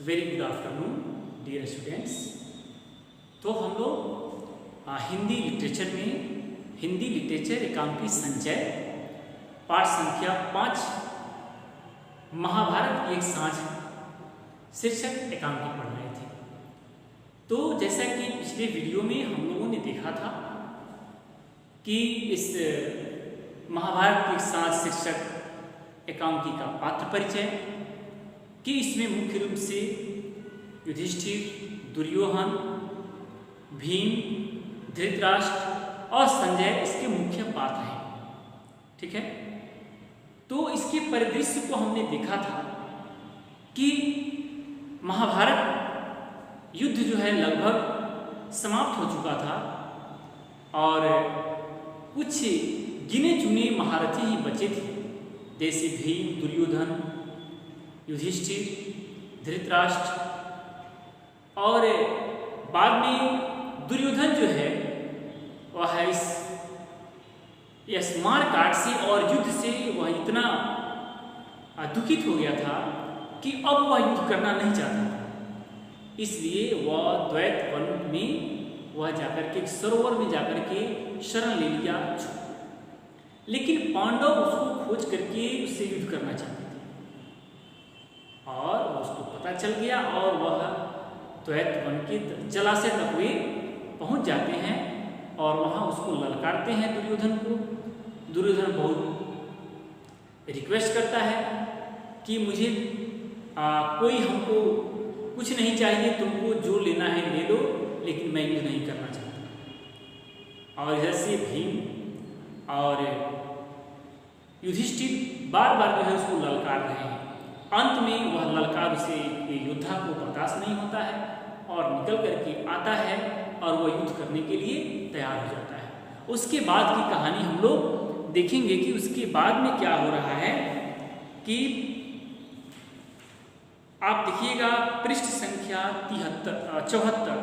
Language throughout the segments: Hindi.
Very good afternoon dear students. तो हम लोग हिंदी लिटरेचर एकांकी संचय पाठ संख्या 5 महाभारत की एक सांझ शीर्षक एकांकी पढ़ रहे थे। तो जैसा कि पिछले वीडियो में हम लोगों ने देखा था कि इस महाभारत की एक सांझ शीर्षक एकांकी का पात्र परिचय कि इसमें मुख्य रूप से युधिष्ठिर, दुर्योधन, भीम, धृतराष्ट्र और संजय इसके मुख्य पात्र हैं। ठीक है, तो इसके परिदृश्य को हमने देखा था कि महाभारत युद्ध जो है लगभग समाप्त हो चुका था और कुछ गिने चुने महारथी ही बचे थे, जैसे भीम, दुर्योधन, युधिष्ठिर, धृतराष्ट्र और बाद में दुर्योधन जो है वह इस मार काट से और युद्ध से वह इतना दुखित हो गया था कि अब वह युद्ध करना नहीं चाहता था। इसलिए वह द्वैत वन में वह जाकर के सरोवर में जाकर के शरण ले लिया। लेकिन पांडव उसको खोज करके उससे युद्ध करना चाहते थे और उसको पता चल गया और वह द्वैत वन के जलाशय तक वे पहुंच जाते हैं और वहां उसको ललकारते हैं दुर्योधन को। दुर्योधन बहुत रिक्वेस्ट करता है कि मुझे कोई हमको कुछ नहीं चाहिए, तुमको जो लेना है ले लो, लेकिन मैं युद्ध नहीं करना चाहता। और इधर से भीम और युधिष्ठिर बार बार जो है उसको ललकार रहे हैं। अंत में वह ललकार उसे योद्धा को बर्दाश्त नहीं होता है और निकल करके आता है और वह युद्ध करने के लिए तैयार हो जाता है। उसके बाद की कहानी हम लोग देखेंगे कि उसके बाद में क्या हो रहा है कि आप देखिएगा पृष्ठ संख्या 74,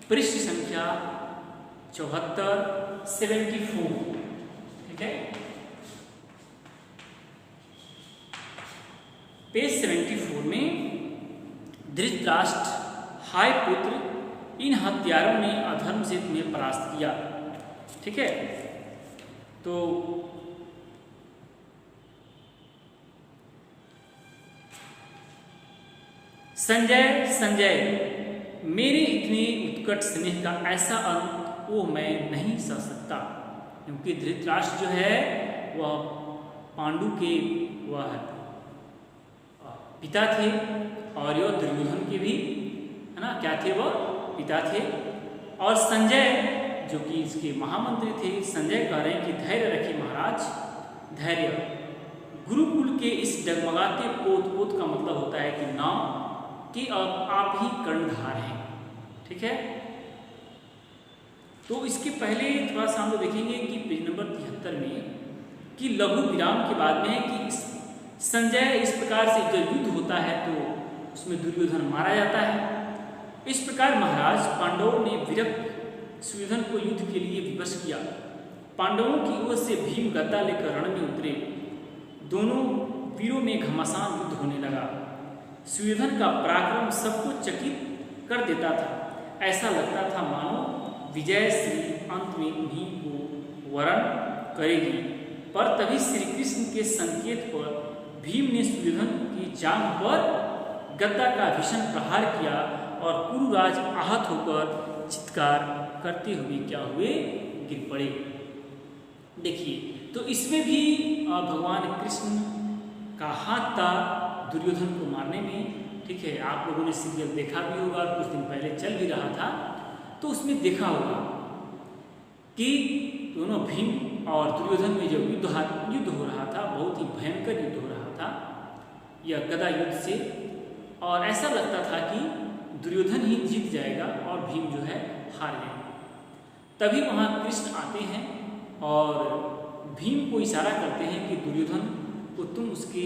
पृष्ठ संख्या 74, 74। ठीक है, पेज 74 में धृतराष्ट्र, हाय पुत्र, इन हत्यारों ने अधर्म से तुम्हें परास्त किया। ठीक है, तो संजय मेरे इतने उत्कट स्नेह का ऐसा अंत वो मैं नहीं सह सकता, क्योंकि धृतराष्ट्र जो है वह पांडु के वह पिता थे और यह दुर्योधन के भी है ना क्या थे, वह पिता थे। और संजय जो कि इसके महामंत्री थे, संजय कह रहे हैं कि धैर्य रखिए महाराज, धैर्य। गुरुकुल के इस डगमगाते पोत पोत का मतलब होता है कि नाम कि अब आप ही कर्णधार हैं। ठीक है, तो इसके पहले थोड़ा सा हम लोग देखेंगे कि पेज नंबर 73 में कि लघु विराम के बाद में है कि संजय इस प्रकार से जब युद्ध होता है तो उसमें दुर्योधन मारा जाता है। इस प्रकार महाराज पांडवों ने विरक्त सुयोधन को युद्ध के लिए विवश किया। पांडवों की ओर से भीम गदा लेकर रण में उतरे। दोनों वीरों में घमासान युद्ध होने लगा। सुयोधन का पराक्रम सबको चकित कर देता था। ऐसा लगता था मानो विजय श्री अंत में उन्हीं को वरण करेगी। पर तभी श्री कृष्ण के संकेत पर भीम ने सुयोधन की जांघ पर गदा का भीषण प्रहार किया और कुरुराज आहत होकर चित्कार करते हुए क्या हुए, गिर पड़े। देखिए, तो इसमें भी भगवान कृष्ण का हाथ था दुर्योधन को मारने में। ठीक है, आप लोगों ने सीरियल देखा भी होगा, कुछ दिन पहले चल भी रहा था, तो उसमें देखा होगा कि दोनों भीम और दुर्योधन में जो युद्ध हो रहा था, बहुत ही भयंकर युद्ध हो रहा था यह गदा युद्ध से। और ऐसा लगता था कि दुर्योधन ही जीत जाएगा और भीम जो है हार जाएगा। तभी वहाँ कृष्ण आते हैं और भीम को इशारा करते हैं कि दुर्योधन को तुम उसके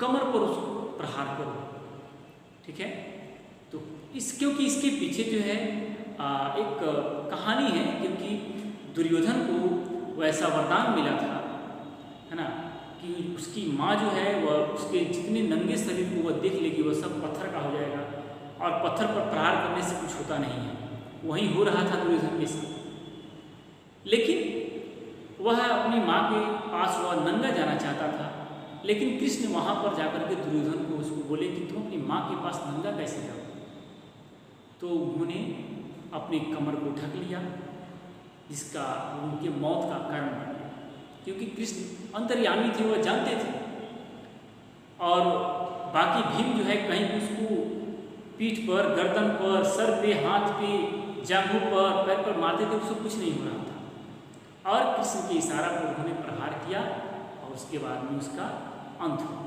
कमर पर उसको प्रहार करो। ठीक है, तो क्योंकि इसके पीछे जो है एक कहानी है, क्योंकि दुर्योधन को वैसा वरदान मिला था, है ना, कि उसकी माँ जो है वह उसके जितने नंगे शरीर को वह देख लेगी वह सब पत्थर का हो जाएगा और पत्थर पर प्रहार करने से कुछ होता नहीं है। वही हो रहा था दुर्योधन के साथ। लेकिन वह अपनी माँ के पास वह नंगा जाना चाहता था, लेकिन कृष्ण वहाँ पर जाकर के दुर्योधन को उसको बोले कि तुम अपनी माँ के पास नंगा कैसे जाओ। तो उन्होंने अपनी कमर को ढक लिया, जिसका उनके मौत का कारण बन गया, क्योंकि कृष्ण अंतर्यामी थे, वह जानते थे। और बाकी भीम जो है कहीं उसको पीठ पर, गर्दन पर, सर पे, हाथ पे, जांघों पर, पैर पर मारते थे, उसको कुछ नहीं हो रहा था। और कृष्ण के इशारा पर उन्होंने प्रहार किया और उसके बाद में उसका अंत हुआ।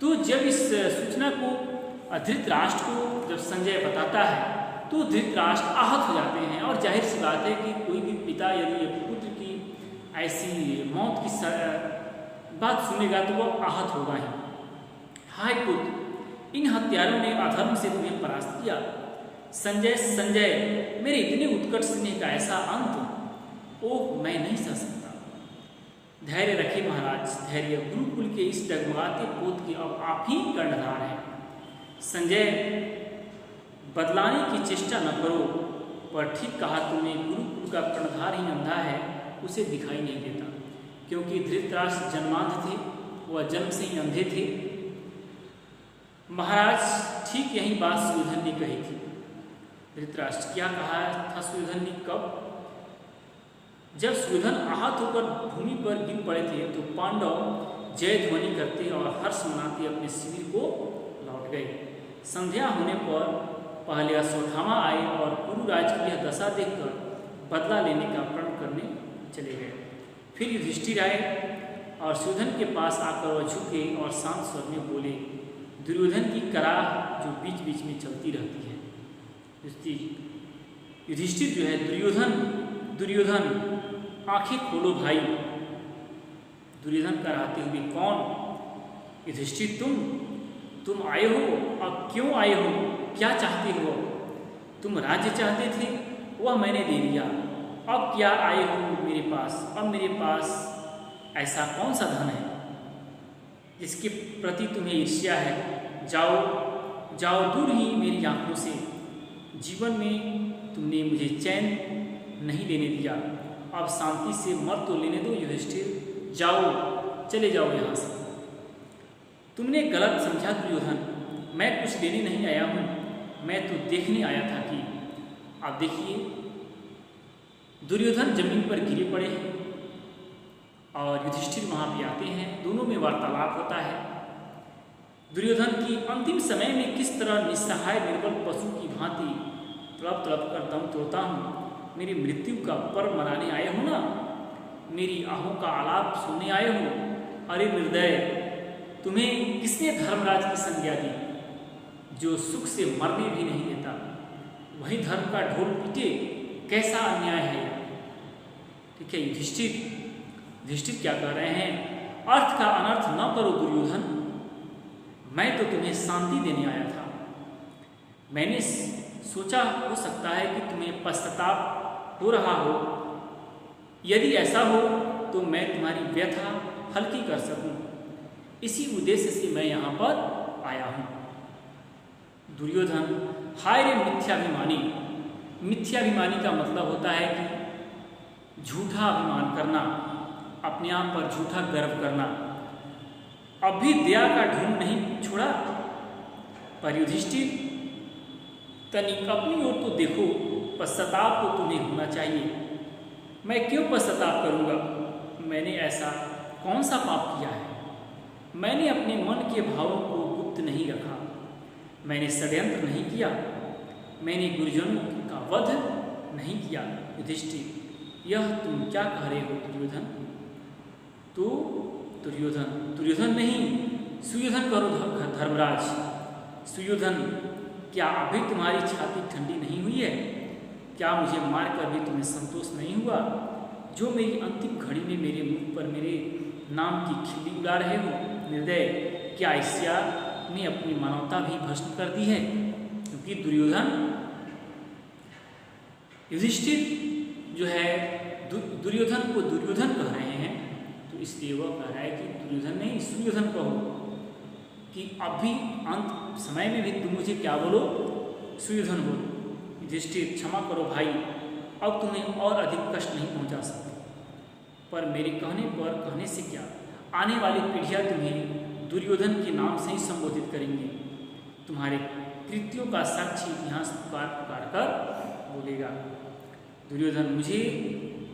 तो जब इस सूचना को धृतराष्ट्र को जब संजय बताता है तो धृतराष्ट्र आहत हो जाते हैं। और जाहिर सी बात है कि कोई भी पिता यदि पुत्र की ऐसी मौत की बात सुनेगा तो वह आहत होगा ही। हाय पुत्र, इन हत्यारों ने अधर्म से तुम्हें परास्त किया। संजय संजय, मेरे इतने उत्कट स्नेह का ऐसा अंत, ओह मैं नहीं सह सकता। धैर्य रखे महाराज, धैर्य। गुरुकुल के इस डगमगाते पोत की अब आप ही कर्णधार हैं। संजय, बदलाने की चेष्टा न करो, पर ठीक कहा तुमने, गुरुकुल का कर्णधार ही अंधा है, उसे दिखाई नहीं देता। क्योंकि धृतराष्ट्र जन्मांध थे, वह जन्म से ही अंधे थे। महाराज, ठीक यही बात सुयोधन ने कही थी। धृतराष्ट्र, क्या कहा था सुयोधन ने? कब? जब सुयोधन आहत होकर भूमि पर गिर पड़े थे तो पांडव जय ध्वनि करते और हर्ष मनाते अपने शिविर को लौट गए। संध्या होने पर पहले अश्वत्थामा आए और कुरुराज की यह दशा देखकर बदला लेने का प्रण करने चले गए। फिर युधिष्ठिर आए और सुयोधन के पास आकर वह झुके और शांत स्वर में बोले, दुर्योधन की कराह जो बीच बीच में चलती रहती है। युधिष्ठिर जो है, दुर्योधन आंखें खोलो भाई। दुर्योधन कराहते हुए, कौन? युधिष्ठिर, तुम आए हो। अब क्यों आए हो? क्या चाहते हो? तुम राज्य चाहते थे, वह मैंने दे दिया। अब क्या आए हो मेरे पास? अब मेरे पास ऐसा कौन सा धन है जिसके प्रति तुम्हें ईर्ष्या है? जाओ दूर ही मेरी आंखों से। जीवन में तुमने मुझे चैन नहीं लेने दिया, अब शांति से मर तो लेने दो। युधिष्ठिर, जाओ, चले जाओ यहाँ से। तुमने गलत समझा दुर्योधन, मैं कुछ लेने नहीं आया हूँ, मैं तो देखने आया था कि। आप देखिए, दुर्योधन जमीन पर गिरे पड़े हैं और युधिष्ठिर वहाँ पे आते हैं, दोनों में वार्तालाप होता है। दुर्योधन की अंतिम समय में किस तरह निस्सहाय निर्बल पशु की भांति तड़प तड़प कर दम तोड़ता हूँ। मेरी मृत्यु का पर्व मनाने आए हो ना? मेरी आहों का आलाप सुनने आए हो? अरे निर्दय, तुम्हें किसने धर्मराज की संज्ञा दी, जो सुख से मरने भी नहीं देता? वही धर्म का ढोल पीटे, कैसा अन्याय है। ठीक है युधिष्ठिर क्या कह रहे हैं? अर्थ का अनर्थ न करो दुर्योधन, मैं तो तुम्हें शांति देने आया था। मैंने सोचा हो सकता है कि तुम्हें पश्चाताप हो रहा हो। यदि ऐसा हो तो मैं तुम्हारी व्यथा हल्की कर सकूं, इसी उद्देश्य से मैं यहाँ पर आया हूँ। दुर्योधन, हाय रे मिथ्याभिमानी। मिथ्याभिमानी का मतलब होता है कि झूठा अभिमान करना, अपने आप पर झूठा गर्व करना। अब भी दया का ढूंढ नहीं छोड़ा। पर युधिष्ठिर, तनिक अपनी ओर तो देखो, पश्चाताप तो तुम्हें होना चाहिए। मैं क्यों पश्चाताप करूँगा? मैंने ऐसा कौन सा पाप किया है? मैंने अपने मन के भावों को गुप्त नहीं रखा, मैंने षड्यंत्र नहीं किया, मैंने गुरुजनों का वध नहीं किया। युधिष्ठिर, यह तुम क्या कह रहे हो दुर्योधन? तो दुर्योधन नहीं, सुयोधन करो धर्मराज। सुयोधन, क्या अभी तुम्हारी छाती ठंडी नहीं हुई है? क्या मुझे मारकर भी तुम्हें संतोष नहीं हुआ, जो मेरी अंतिम घड़ी में मेरे मुख पर मेरे नाम की खिल्ली उड़ा रहे हो? निर्दय, क्या ईर्ष्या ने अपनी मानवता भी भस्म कर दी है? क्योंकि युधिष्ठिर जो है दुर्योधन को दुर्योधन कह रहे हैं, तो इसलिए वह कह रहा है कि दुर्योधन नहीं, सुयोधन कहो कि अभी अंत समय में भी तुम मुझे क्या बोलो, सुयोधन बोलो। युधिष्ठिर क्षमा करो भाई, अब तुम्हें और अधिक कष्ट नहीं पहुंचा सकते, पर मेरे कहने से क्या, आने वाली पीढ़ियां तुम्हें दुर्योधन के नाम से ही संबोधित करेंगे। तुम्हारे कृत्यों का साक्षी इतिहास पुकार पुकार कर बोलेगा।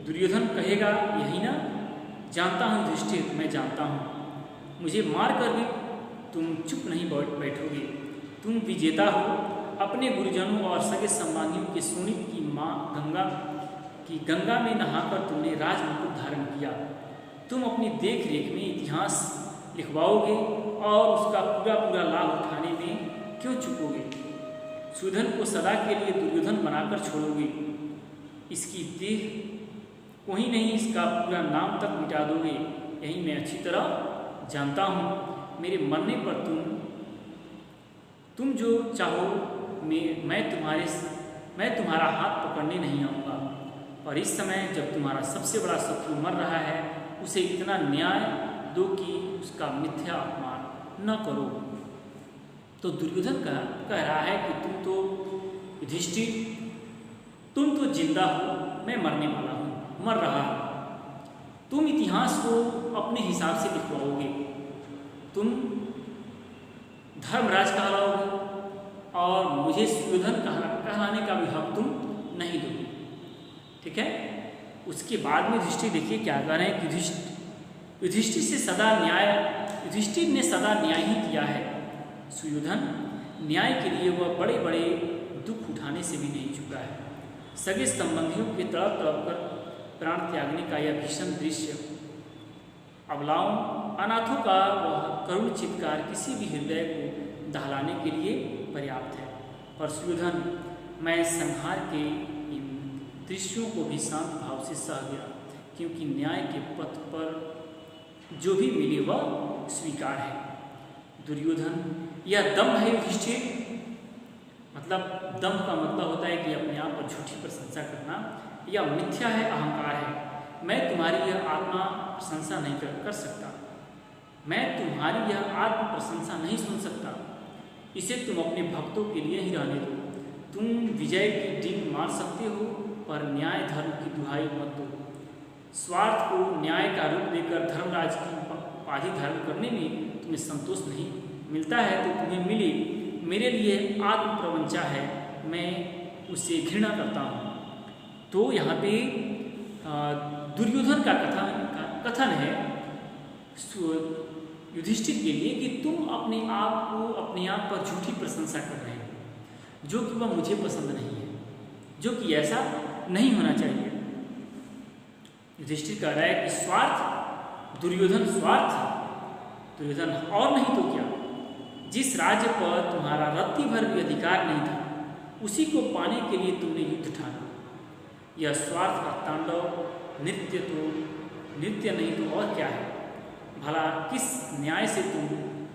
दुर्योधन कहेगा यही ना, जानता हूँ युधिष्ठिर, मैं जानता हूँ, मुझे मार कर भी तुम चुप नहीं बैठोगे। तुम विजेता हो, अपने गुरुजनों और सगे संबंधियों के शोणित की माँ गंगा में नहाकर तुमने राजमुकुट धारण किया। तुम अपनी देख रेख में इतिहास लिखवाओगे और उसका पूरा पूरा लाभ उठाने में क्यों चुकोगे? सुयोधन को सदा के लिए दुर्योधन बनाकर छोड़ोगे। इसकी देह को ही नहीं, इसका पूरा नाम तक मिटा दोगे, यही मैं अच्छी तरह जानता हूँ। मेरे मरने पर तुम जो चाहो मैं तुम्हारा हाथ पकड़ने नहीं आऊँगा। और इस समय जब तुम्हारा सबसे बड़ा शत्रु मर रहा है, उसे इतना न्याय दो कि उसका मिथ्या अपमान न करो। तो दुर्योधन कह रहा है कि तुम तो युधिष्ठिर, तुम तो जिंदा हो, मैं मरने वाला हूँ, मर रहा हूँ। तुम इतिहास को अपने हिसाब से लिखवाओगे, तुम धर्मराज कहलाओगे और मुझे सुयोधन कहलाने का भी हक तुम नहीं दोगे। ठीक है। उसके बाद में युधिष्ठिर देखिए क्या कह रहे हैं कि युधिष्ठिर ने सदा न्याय ही किया है। सुयोधन न्याय के लिए वह बड़े बड़े दुख उठाने से भी नहीं चुका है। सगे संबंधियों के तड़प तड़प कर प्राण त्यागने का यह भीषण दृश्य, अबलाओं अनाथों का वह करुण चित्कार किसी भी हृदय को दहलाने के लिए पर्याप्त है। पर सुयोधन, मैं संहार के इन दृश्यों को भी शांत भाव से सह गया, क्योंकि न्याय के पथ पर जो भी मिले वह स्वीकार है। दुर्योधन, यह दम है युधिष्ठिर, मतलब दम का मतलब होता है कि अपने आप पर झूठी प्रशंसा करना, या मिथ्या है, अहंकार है। मैं तुम्हारी यह आत्मा प्रशंसा नहीं कर सकता, मैं तुम्हारी यह आत्म प्रशंसा नहीं सुन सकता। इसे तुम अपने भक्तों के लिए ही रहने दो। तुम विजय की डींग मार सकते हो, पर न्याय धर्म की दुहाई मत दो। स्वार्थ को न्याय का रूप देकर धर्मराज की उपाधि धारण करने में तुम्हें संतोष नहीं मिलता है तो तुम्हें मिले। मेरे लिए आत्म प्रवंचा है, मैं उसे घृणा करता हूँ। तो यहाँ पे दुर्योधन का कथन है युधिष्ठिर के लिए कि तुम अपने आप पर झूठी प्रशंसा कर रहे हो, जो कि वह मुझे पसंद नहीं है, जो कि ऐसा नहीं होना चाहिए। युधिष्ठिर कह रहा है कि स्वार्थ, दुर्योधन और नहीं तो क्या, जिस राज्य पर तुम्हारा रत्ती भर भी अधिकार नहीं था, उसी को पाने के लिए तुमने युद्ध ठाना। यह स्वार्थ का तांडव नृत्य नहीं तो और क्या है? भला किस न्याय से तुम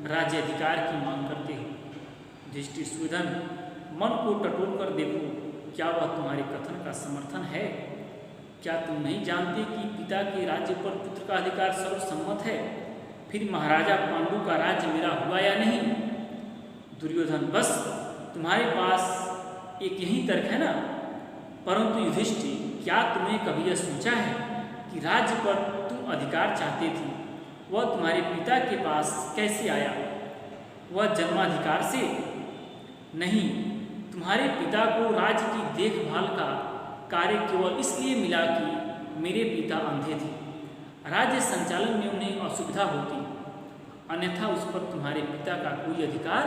राज्य अधिकार की मांग करते हो? युधिष्ठिर, सुयोधन, मन को टटोल कर देखो, क्या वह तुम्हारे कथन का समर्थन है? क्या तुम नहीं जानते कि पिता के राज्य पर पुत्र का अधिकार सर्वसम्मत है? फिर महाराजा पांडु का राज्य मेरा हुआ या नहीं? दुर्योधन, बस तुम्हारे पास एक यही तर्क है ना? परंतु युधिष्ठिर, क्या तुमने कभी यह सोचा है कि राज्य पर तुम अधिकार चाहते थे, वह तुम्हारे पिता के पास कैसे आया? वह जन्माधिकार से नहीं, तुम्हारे पिता को राज्य की देखभाल का कार्य केवल इसलिए मिला कि मेरे पिता अंधे थे। राज्य संचालन में उन्हें असुविधा होती, अन्यथा उस पर तुम्हारे पिता का कोई अधिकार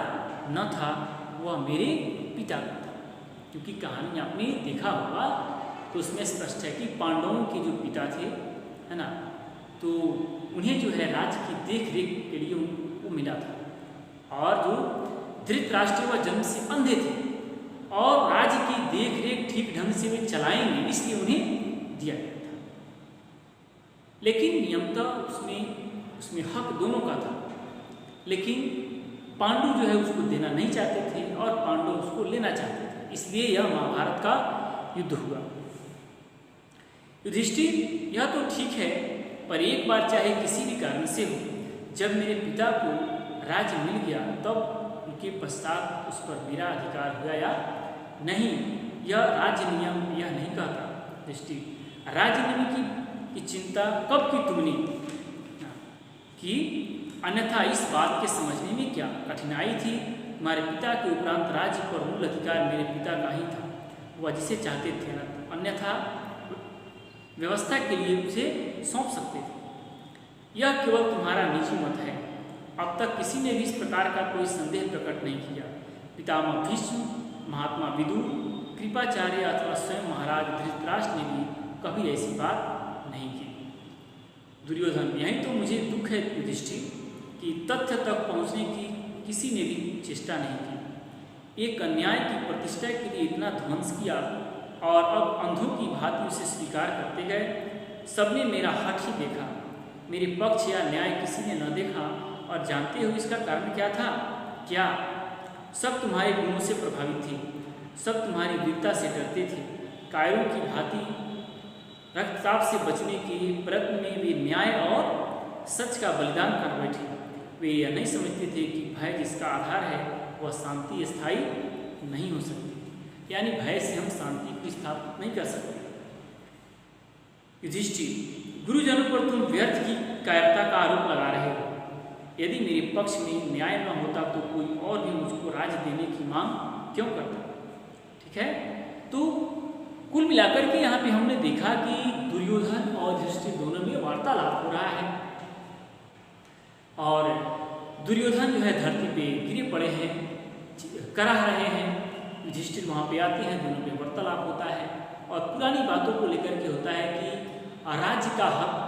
न था, वह मेरे पिता का था। क्योंकि कहानी आपने देखा होगा तो उसमें स्पष्ट है कि पांडवों के जो पिता थे, है ना, तो उन्हें जो है राज्य की देख रेख के लिए वो मिला था। और जो धृतराष्ट्र वह जन्म से अंधे थे और राज्य की देख रेख ठीक ढंग से वे चलाएंगे, इसलिए उन्हें दिया गया था। लेकिन नियमतः उसमें हक दोनों का था, लेकिन पांडु जो है उसको देना नहीं चाहते थे और पांडव उसको लेना चाहते थे, इसलिए यह महाभारत का युद्ध हुआ। युधिष्ठिर, यह तो ठीक है पर एक बार चाहे किसी भी कारण से हो, जब मेरे पिता को राज्य मिल गया तब उनके पश्चात उस पर मेरा अधिकार हुआ या नहीं, यह राज्य नियम यह नहीं कहता। दृष्टि राज्य नियम की चिंता कब की तुमने कि अन्यथा इस बात के समझने में क्या कठिनाई थी। तुम्हारे पिता के उपरांत राज्य पर मूल अधिकार मेरे पिता का ही था, वह जिसे चाहते थे, अन्यथा व्यवस्था के लिए उसे सौंप सकते थे। यह केवल तुम्हारा निजी मत है। अब तक किसी ने भी इस प्रकार का कोई संदेह प्रकट नहीं किया। पितामह भीष्म, महात्मा विदुर, कृपाचार्य अथवा स्वयं महाराज धृतराष्ट्र ने भी कभी ऐसी बात नहीं की। दुर्योधन, यही तो मुझे दुख है युधिष्ठिर कि तथ्य तक पहुँचने की किसी ने भी चेष्टा नहीं की। एक अन्याय की प्रतिष्ठा के लिए इतना ध्वंस किया और अब अंधों की भांति उसे स्वीकार करते गए। सबने मेरा हठ ही देखा, मेरे पक्ष या न्याय किसी ने न देखा। और जानते हो इसका कारण क्या था? क्या सब तुम्हारे गुणों से प्रभावित थे, सब तुम्हारी वीरता से डरते थे। कायरों की भांति रक्तचाप से बचने के प्रयत्न में वे न्याय और सच का बलिदान कर बैठे। वे यह नहीं समझते थे कि भय जिसका आधार है वह शांति स्थायी नहीं हो सकती, यानी भय से हम शांति को स्थापित नहीं कर सकते। युधिष्ठिर, गुरुजनों पर तुम व्यर्थ की कायरता का आरोप लगा रहे हो। यदि मेरे पक्ष में न्याय न होता तो कोई और भी मुझको राज्य देने की मांग क्यों करता? ठीक है, तो कुल मिलाकर के यहाँ पे हमने देखा कि दुर्योधन और युधिष्ठिर दोनों में वार्तालाप हो रहा है और दुर्योधन जो है धरती पे गिरे पड़े हैं, कराह रहे हैं। युधिष्ठिर वहाँ पे आते हैं, दोनों पे वार्तालाप होता है और पुरानी बातों को लेकर के होता है कि राज्य का हक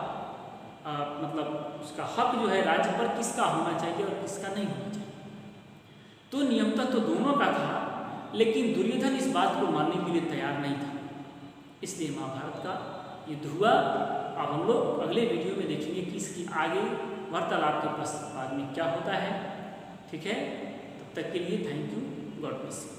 मतलब उसका हक जो है राज्य पर किसका होना चाहिए और किसका नहीं होना चाहिए। तो नियमता तो दोनों का था, लेकिन दुर्योधन इस बात को मानने के लिए तैयार नहीं था। इसलिए महाभारत का युद्ध हुआ। अब हम लोग अगले वीडियो में देखेंगे कि इसकी आगे वार्तालाप के बाद में क्या होता है। ठीक है, तब तक के लिए thank you, God bless you.